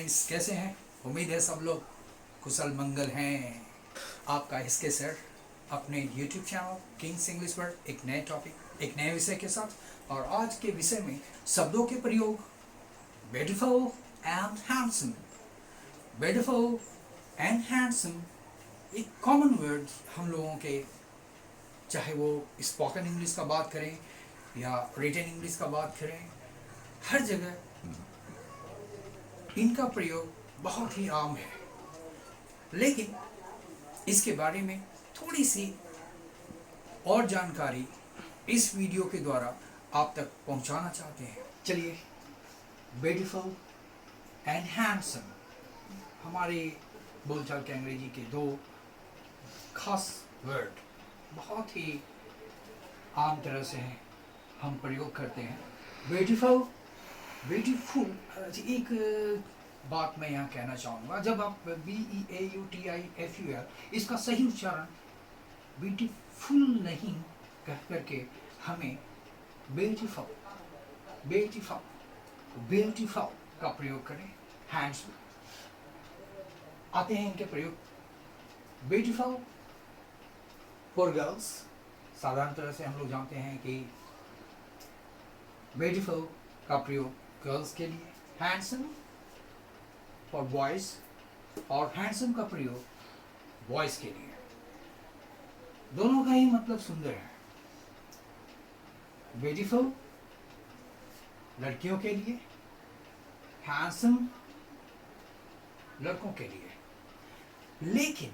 Friends, कैसे हैं? उम्मीद है सब लोग कुशल मंगल हैं। आपका इसके सर अपने YouTube channel Kings English word एक नए टॉपिक एक नए विषय के साथ। और आज के विषय में शब्दों के प्रयोग beautiful and handsome. Beautiful and handsome एक कॉमन वर्ड हम लोगों के, चाहे वो स्पोकन इंग्लिश का बात करें या रिटन इंग्लिश का बात करें, हर जगह इनका प्रयोग बहुत ही आम है। लेकिन इसके बारे में थोड़ी सी और जानकारी इस वीडियो के द्वारा आप तक पहुंचाना चाहते हैं। चलिए, ब्यूटीफुल एंड हैंडसम हमारे बोलचाल के अंग्रेजी के दो खास वर्ड बहुत ही आम तरह से हैं, हम प्रयोग करते हैं। ब्यूटीफुल एक बात मैं यहाँ कहना चाहूँगा, जब आप BEAUTIFUL इसका सही उच्चारण ब्यूटीफुल नहीं कह करके हमें ब्यूटीफुल का प्रयोग करें। हैंड्सम आते हैं इनके प्रयोग। ब्यूटीफुल फॉर गर्ल्स, साधारण तरह से हम लोग जानते हैं कि ब्यूटीफुल का प्रयोग गर्ल्स के लिए, हैंडसम फॉर बॉयज और हैंडसम का प्रयोग बॉयज के लिए। दोनों का ही मतलब सुंदर है। ब्यूटीफुल लड़कियों के लिए, हैंडसम लड़कों के लिए। लेकिन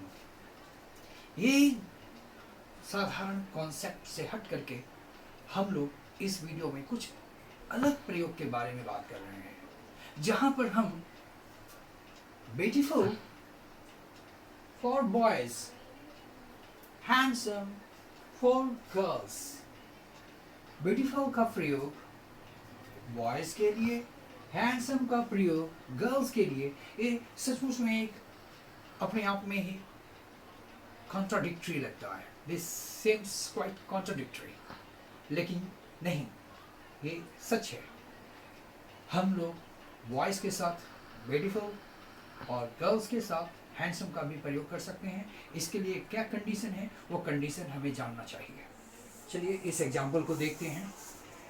ये साधारण कॉन्सेप्ट से हट करके हम लोग इस वीडियो में कुछ अलग प्रयोग के बारे में बात कर रहे हैं, जहां पर हम beautiful for boys, handsome for girls, beautiful का प्रयोग बॉयज के लिए, हैंडसम का प्रयोग गर्ल्स के लिए, ये सचमुच में एक अपने आप में ही कॉन्ट्राडिक्टरी लगता है। दिस सीम्स क्वाइट कॉन्ट्राडिक्टरी, लेकिन नहीं, ये सच है। हम लोग बॉयज के साथ ब्यूटीफुल और गर्ल्स के साथ हैंडसम का भी प्रयोग कर सकते हैं। इसके लिए क्या कंडीशन है, वो कंडीशन हमें जानना चाहिए। चलिए इस एग्जाम्पल को देखते हैं।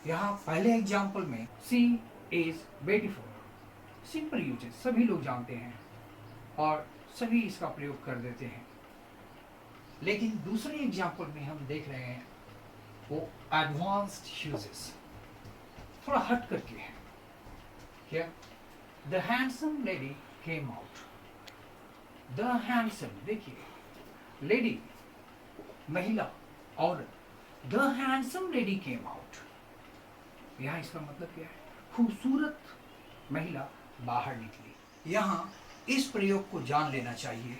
यहाँ पहले एग्जाम्पल में सी इज ब्यूटीफुल, सिंपल यूजेस सभी लोग जानते हैं और सभी इसका प्रयोग कर देते हैं। लेकिन दूसरे एग्जाम्पल में हम देख रहे हैं वो एडवांस्ड यूजेस, थोड़ा हट करके है। क्या? The handsome lady came out. The handsome, देखिए, लेडी महिला, औरत। The handsome lady came out, यहाँ इसका मतलब क्या है? खूबसूरत महिला बाहर निकली। यहाँ इस प्रयोग को जान लेना चाहिए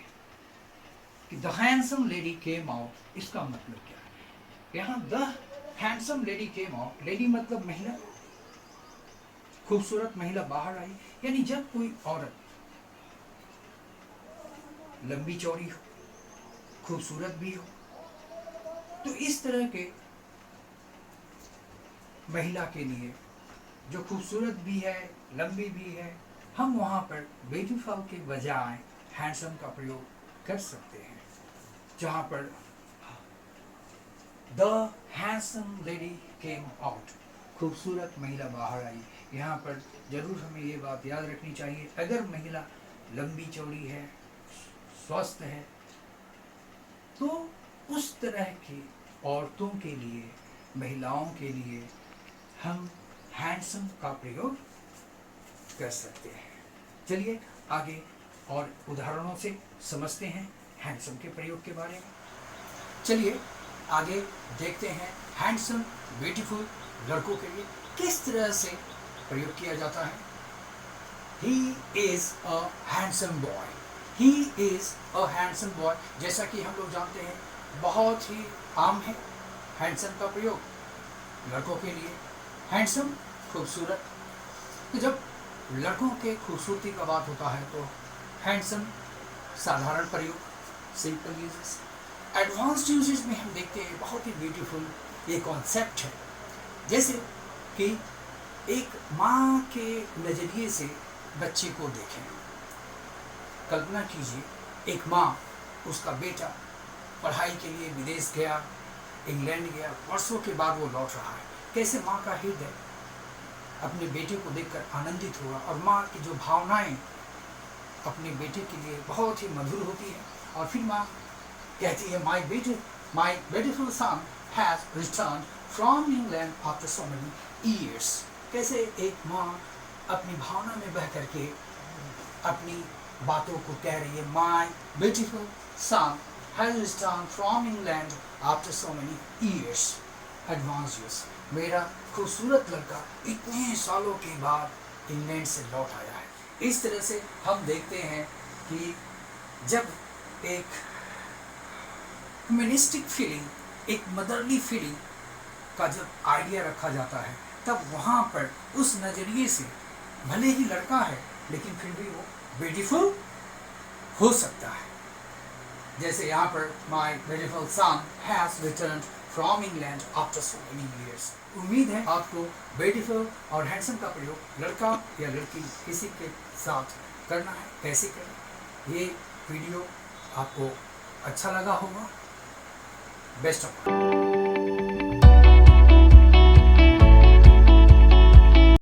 कि the handsome lady came out, इसका मतलब क्या है? यहाँ the handsome lady came out, lady मतलब महिला, खूबसूरत महिला बाहर आई, यानी जब कोई औरत लंबी चौड़ी हो, खूबसूरत भी हो, तो इस तरह के महिला के लिए जो खूबसूरत भी है, लंबी भी है, हम वहां पर ब्यूटीफुल के बजाय हैंडसम का प्रयोग कर सकते हैं। जहां पर the handsome lady came out, खूबसूरत महिला बाहर आई, यहाँ पर जरूर हमें ये बात याद रखनी चाहिए, अगर महिला लंबी चौड़ी है, स्वस्थ है, तो उस तरह की औरतों के लिए, महिलाओं के लिए हम हैंडसम का प्रयोग कर सकते हैं। चलिए आगे और उदाहरणों से समझते हैं हैंडसम के प्रयोग के बारे में। चलिए आगे देखते हैं हैंडसम ब्यूटीफुल लड़कों के लिए किस तरह से प्रयोग किया जाता है। He is a handsome boy. He is a handsome boy. जैसा कि हम लोग जानते हैं, बहुत ही आम है हैंडसम का प्रयोग लड़कों के लिए। हैंडसम खूबसूरत, तो जब लड़कों के खूबसूरती का बात होता है तो हैंडसम साधारण प्रयोग, सिंपल यूजेस। एडवांस्ड यूजेस में हम देखते हैं बहुत ही ब्यूटीफुल ये कॉन्सेप्ट है, जैसे कि एक माँ के नज़रिए से बच्चे को देखें। कल्पना कीजिए, एक माँ, उसका बेटा पढ़ाई के लिए विदेश गया, इंग्लैंड गया, वर्षों के बाद वो लौट रहा है। कैसे माँ का हृदय अपने बेटे को देखकर आनंदित होगा, और माँ की जो भावनाएं अपने बेटे के लिए बहुत ही मधुर होती है। और फिर माँ कहती है, my beautiful son has return from England after so many years. कैसे एक माँ अपनी भावना में बह करके अपनी बातों को कह रही है, my beautiful son has return from England after so many years, advance years. मेरा खूबसूरत लड़का इतने सालों के बाद इंग्लैंड से लौट आया है। इस तरह से हम देखते हैं कि जब एक ह्यूमनिस्टिक फीलिंग, एक मदरली फीलिंग का जब आइडिया रखा जाता है, तब वहाँ पर उस नज़रिए से भले ही लड़का है लेकिन फिर भी वो ब्यूटीफुल हो सकता है। जैसे यहाँ पर my beautiful son has return from England after so many years. उम्मीद है आपको ब्यूटीफुल और हैंडसम का प्रयोग लड़का या लड़की किसी के साथ करना है, कैसे करें। ये वीडियो आपको अच्छा लगा होगा। Best of luck.